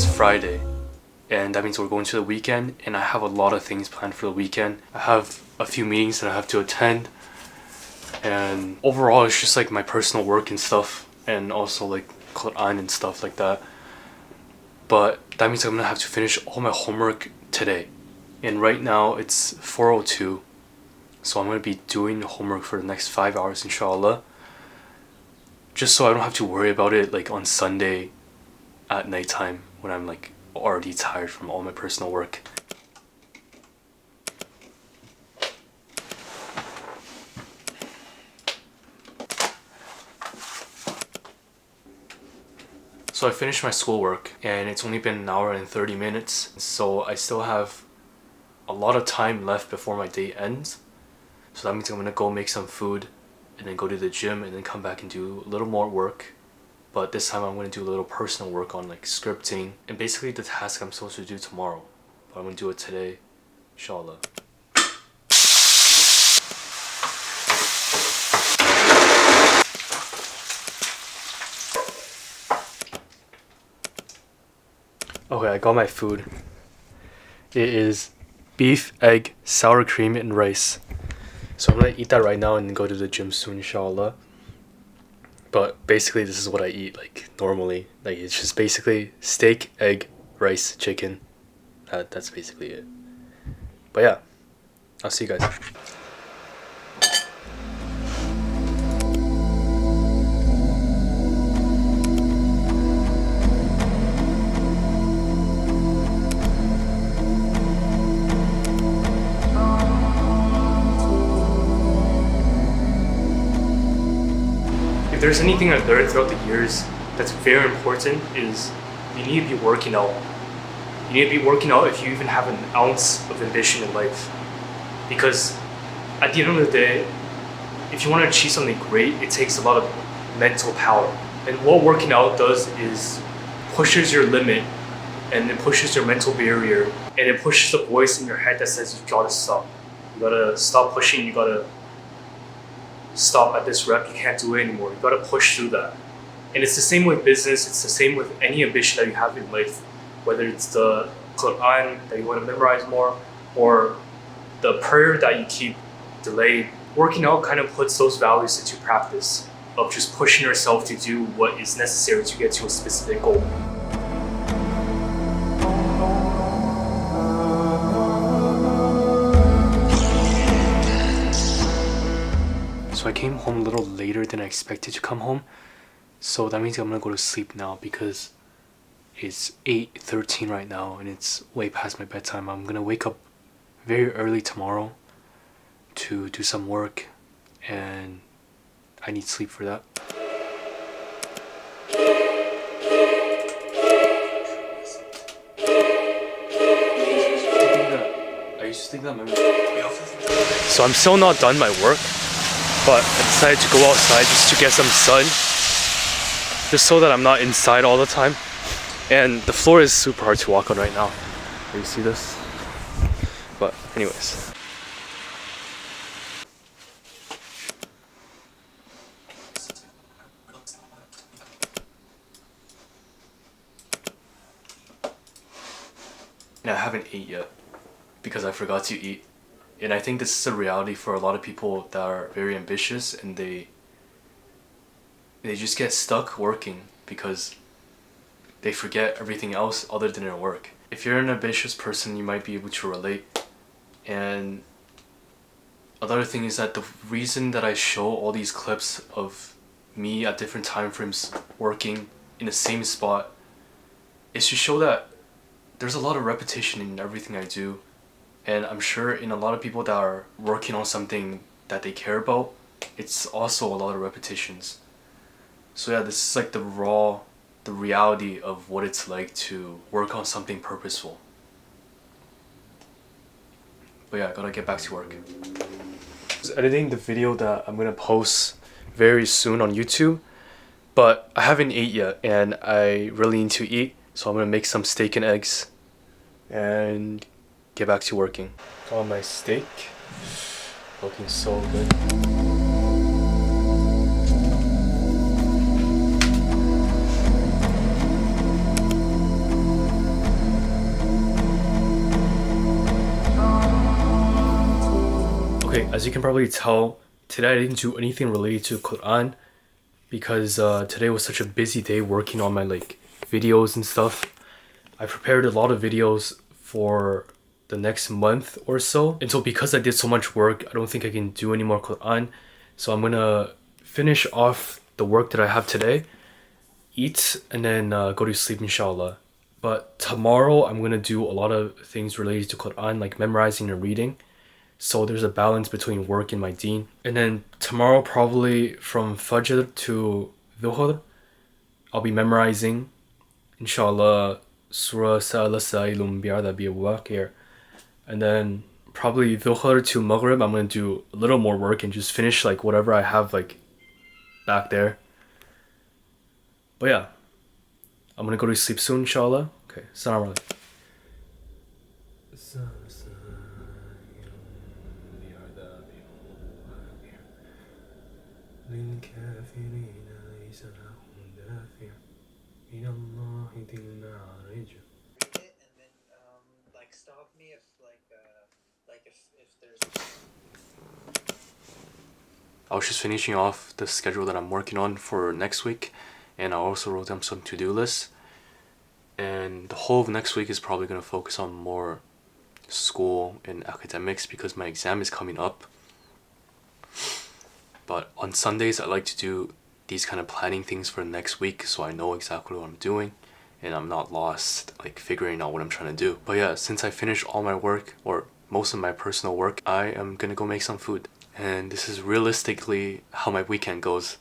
is Friday, and that means we're going to the weekend, and I have a lot of things planned for the weekend. I have a few meetings that I have to attend, and overall it's just like my personal work and stuff, and also like Quran and stuff like that. But that means I'm gonna have to finish all my homework today, and right now it's 4:02, so I'm gonna be doing homework for the next 5 hours inshallah, just so I don't have to worry about it like on Sunday at nighttime when I'm like already tired from all my personal work. So I finished my schoolwork and it's only been an hour and 30 minutes, so I still have a lot of time left before my day ends. So that means I'm gonna go make some food and then go to the gym and then come back and do a little more work. But this time I'm going to do a little personal work on like scripting and basically the task I'm supposed to do tomorrow. But I'm going to do it today, inshallah. Okay, I got my food. It is beef, egg, sour cream, and rice. So I'm going to eat that right now and then go to the gym soon, inshallah. But basically this is what I eat like normally. Like it's just basically steak, egg, rice, chicken. That's basically it. But yeah, I'll see you guys. If there's anything I've learned throughout the years that's very important is you need to be working out. You need to be working out if you even have an ounce of ambition in life. Because at the end of the day, if you want to achieve something great, it takes a lot of mental power. And what working out does is pushes your limit, and it pushes your mental barrier, and it pushes the voice in your head that says you gotta stop. You gotta stop pushing, you gotta stop at this rep, you can't do it anymore. You gotta push through that. And it's the same with business, it's the same with any ambition that you have in life. Whether it's the Quran that you want to memorize more, or the prayer that you keep delayed. Working out kind of puts those values into practice of just pushing yourself to do what is necessary to get to a specific goal. So I came home a little later than I expected to come home. So that means I'm gonna go to sleep now because it's 8:13 right now and it's way past my bedtime. I'm gonna wake up very early tomorrow to do some work and I need sleep for that. So I'm still not done my work, but I decided to go outside just to get some sun, just so that I'm not inside all the time. And the floor is super hard to walk on right now. You see this? But anyways. And I haven't ate yet because I forgot to eat. And I think this is a reality for a lot of people that are very ambitious, and they just get stuck working because they forget everything else other than their work. If you're an ambitious person, you might be able to relate. And another thing is that the reason that I show all these clips of me at different time frames working in the same spot is to show that there's a lot of repetition in everything I do. And I'm sure in a lot of people that are working on something that they care about, it's also a lot of repetitions. So yeah, this is like the reality of what it's like to work on something purposeful. But yeah, I gotta get back to work. I was editing the video that I'm gonna post very soon on YouTube, but I haven't ate yet and I really need to eat, so I'm gonna make some steak and eggs and get back to working. Got my steak, looking so good. As you can probably tell, today I didn't do anything related to Quran because today was such a busy day working on my videos and stuff. I prepared a lot of videos for the next month or so. And so because I did so much work, I don't think I can do any more Quran. So I'm gonna finish off the work that I have today, eat, and then go to sleep inshallah. But tomorrow I'm gonna do a lot of things related to Quran, like memorizing and reading. So there's a balance between work and my deen. And then tomorrow, probably from Fajr to Dhuhr, I'll be memorizing, inshallah, Surah Sa'ala Sa'ilun bi'adhabi waqir. And then probably Dhuhr to Maghrib, I'm gonna do a little more work and just finish whatever I have back there. But yeah, I'm gonna go to sleep soon, inshallah. Okay, Assalamu alaikum. للكافرين ليس لهم دافع من الله ذي المعرج. And then stop me if if there's. I was just finishing off the schedule that I'm working on for next week, and I also wrote down some to-do lists. And the whole of next week is probably going to focus on more school and academics because my exam is coming up. But on Sundays, I like to do these kind of planning things for next week so I know exactly what I'm doing and I'm not lost figuring out what I'm trying to do. But yeah, since I finished all my work, or most of my personal work, I am gonna go make some food. And this is realistically how my weekend goes.